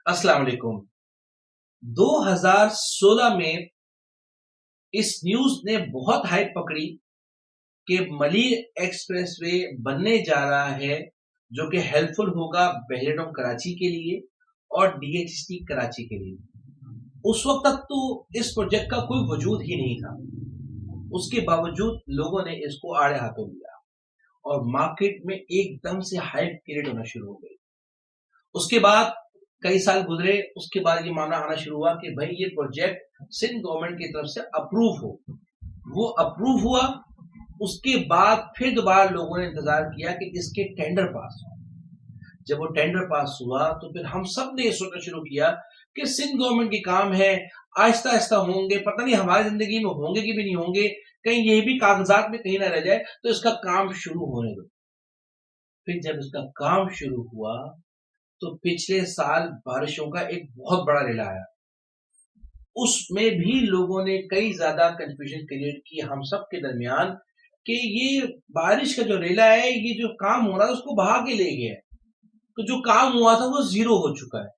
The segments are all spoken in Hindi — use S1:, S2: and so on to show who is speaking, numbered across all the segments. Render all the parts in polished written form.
S1: अस्सलाम वालेकुम। 2016 में इस न्यूज ने बहुत हाइप पकड़ी कि मलिर एक्सप्रेसवे बनने जा रहा है, जो कि हेल्पफुल होगा बहरेन कराची के लिए और डीएचटी कराची के लिए। उस वक्त तक तो इस प्रोजेक्ट का कोई वजूद ही नहीं था। उसके बावजूद लोगों ने इसको आड़े हाथों लिया और मार्केट में एकदम से हाइप क्रिएट होना शुरू हो गई। उसके बाद कई साल गुजरे, उसके बाद ये मामला आना शुरू हुआ कि भाई ये प्रोजेक्ट सिंध गवर्नमेंट की तरफ से अप्रूव हो। वो अप्रूव हुआ। उसके बाद फिर दोबारा लोगों ने इंतजार किया कि इसके टेंडर पास हो। जब वो टेंडर पास हुआ तो फिर हम सब ने ये सोचना शुरू किया कि सिंध गवर्नमेंट के काम है, आहिस्ता आहिस्ता होंगे, पता नहीं हमारी जिंदगी में होंगे कि भी नहीं होंगे, कहीं ये भी कागजात में कहीं ना रह जाए, तो इसका काम शुरू होने दो। फिर जब इसका काम शुरू हुआ तो पिछले साल बारिशों का एक बहुत बड़ा रेला आया। उसमें भी लोगों ने कई ज्यादा कंफ्यूजन क्रिएट की हम सब के दरमियान कि ये बारिश का जो रेला है, ये जो काम हो रहा है उसको बहा के ले गया है, तो जो काम हुआ था वो जीरो हो चुका है।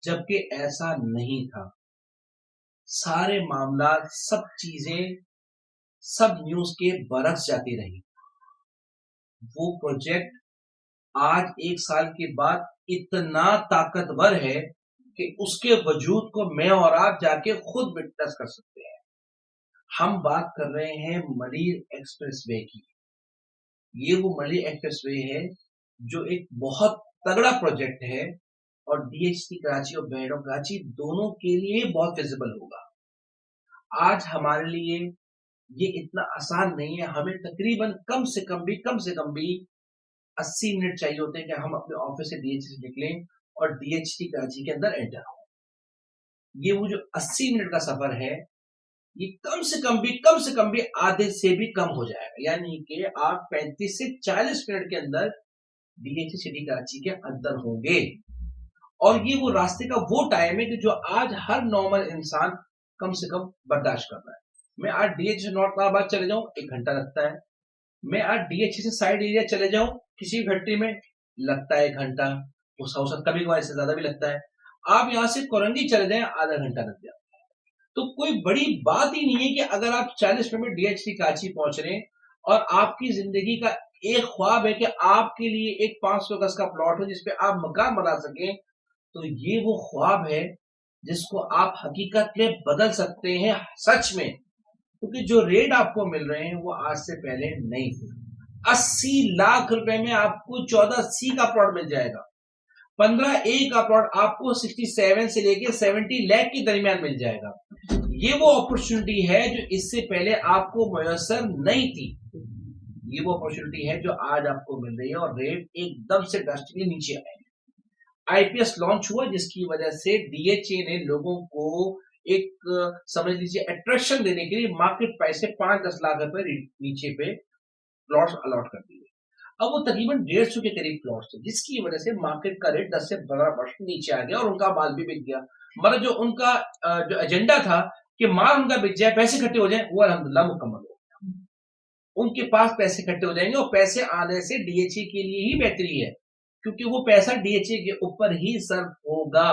S1: जबकि ऐसा नहीं था। सारे मामला, सब चीजें, सब न्यूज के बरस जाती रही। वो प्रोजेक्ट आज एक साल के बाद इतना ताकतवर है कि उसके वजूद को मैं और आप जाके खुद विटनेस कर सकते हैं। हम बात कर रहे हैं मलिर एक्सप्रेसवे की। ये वो मलिर एक्सप्रेसवे है जो एक बहुत तगड़ा प्रोजेक्ट है और डीएचटी कराची और बहरों कराची दोनों के लिए बहुत विजिबल होगा। आज हमारे लिए ये इतना आसान नहीं है। हमें तकरीबन कम से कम भी 80 मिनट चाहिए होते हैं कि हम अपने ऑफिस से डीएचटी से निकलें और डीएचटी कराची के अंदर एंटर हो। ये वो जो 80 मिनट का सफर है, ये कम से कम भी आधे से भी कम हो जाएगा। यानी कि आप 35 से 40 मिनट के अंदर डीएचटी सिटी कराची के अंदर होंगे। और ये वो रास्ते का वो टाइम है कि जो आज हर नॉर्मल इंसान कम से कम बर्दाश्त कर रहा है। मैं आज डीएचटी से नॉर्थ इलाहाबाद चले जाऊं, 1 घंटा लगता है। मैं आज डीएचटी से साइड एरिया चले जाऊं किसी फैक्ट्री में, लगता है 1 घंटा। उस हाउस कभी कभार इससे ज्यादा भी लगता है। आप यहाँ से कोरंगी चले जाएं, आधा घंटा लग जाए। तो कोई बड़ी बात ही नहीं है कि अगर आप 40 मिनट में डीएचटी कराची पहुंच रहे हैं और आपकी जिंदगी का एक ख्वाब है कि आपके लिए एक 500 गज का प्लॉट हो जिसपे आप मकान बना सकें, तो ये वो ख्वाब है जिसको आप हकीकत में बदल सकते हैं सच में। क्योंकि जो रेट आपको मिल रहे हैं वो आज से पहले नहीं थे। 80 लाख रुपए में आपको 14C का प्लॉट मिल जाएगा। 15A का प्लॉट आपको 67 से लेके 70 लाख के दरमियान मिल जाएगा। ये वो अपॉर्चुनिटी है जो इससे पहले आपको मयसर नहीं थी। ये वो अपॉर्चुनिटी है जो आज आपको मिल रही है और रेट एकदम से ड्रास्टिकली नीचे आए। आईपीएस लॉन्च हुआ जिसकी वजह से डीएचए ने लोगों को एक समझ लीजिए अट्रैक्शन देने के लिए मार्केट प्राइस से 5-10 लाख रुपए नीचे पे प्लॉट्स अलॉट कर दिए। अब वो तकरीबन 150 के करीब प्लॉट्स थे, जिसकी वजह से मार्केट का रेट 10 से 15% नीचे आ गया और उनका माल भी बिक गया। मतलब जो उनका जो एजेंडा था कि माल उनका बिक जाए, पैसे इकट्ठे हो जाए, वो अल्हम्दुलिल्लाह मुकम्मल हो गया। उनके पास पैसे इकट्ठे हो जाएंगे और पैसे आने से डीएचए के लिए ही बेहतरी है, क्योंकि वो पैसा डीएचए के ऊपर ही सर्व होगा।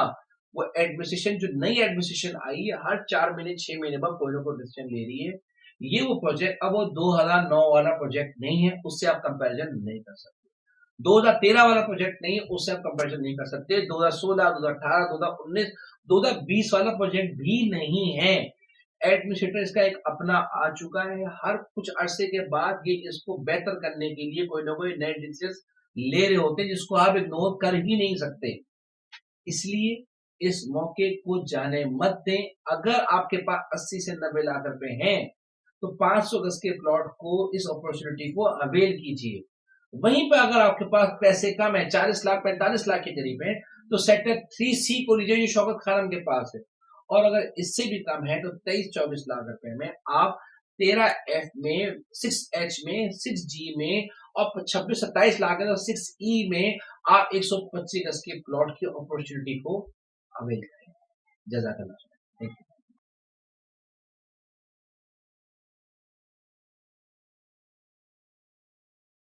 S1: वो एडमिनिस्ट्रेशन, जो नई एडमिनिस्ट्रेशन आई है, हर 4 महीने 6 महीने बाद कोई ना कोई डिसीजन ले रही है। ये वो प्रोजेक्ट अब वो 2009 वाला प्रोजेक्ट नहीं है, उससे आप कंपैरिजन नहीं कर सकते। 2013 वाला प्रोजेक्ट नहीं है, उससे आप कंपैरिजन नहीं कर सकते। 2016, 2018, 2019, 2020 वाला प्रोजेक्ट भी नहीं है। एडमिनिस्ट्रेटर इसका एक अपना आ चुका है। हर कुछ अरसे के बाद ये इसको बेहतर करने के लिए कोई ना कोई नए डिसीजन ले रहे होते हैं, जिसको आप इग्नोर कर ही नहीं सकते। इसलिए इस मौके को जाने मत दें। अगर आपके पास 80 से 90 लाख रुपए हैं तो 500 गज के प्लॉट को, इस अपॉर्चुनिटी को अवेल कीजिए। वहीं पर अगर आपके पास पैसे कम है, 40 लाख 45 लाख के करीब है, तो सेक्टर 3C को लीजिए, जो शौकत खानम के पास है। और अगर इससे भी कम है तो 23-24 लाख रुपए में आप 13F में, 6H में, 6G में और 26-27 लाख है तो 6E में आप 125 गज के प्लॉट की अपॉर्चुनिटी को अवेल करें। जज़ाकल्लाह।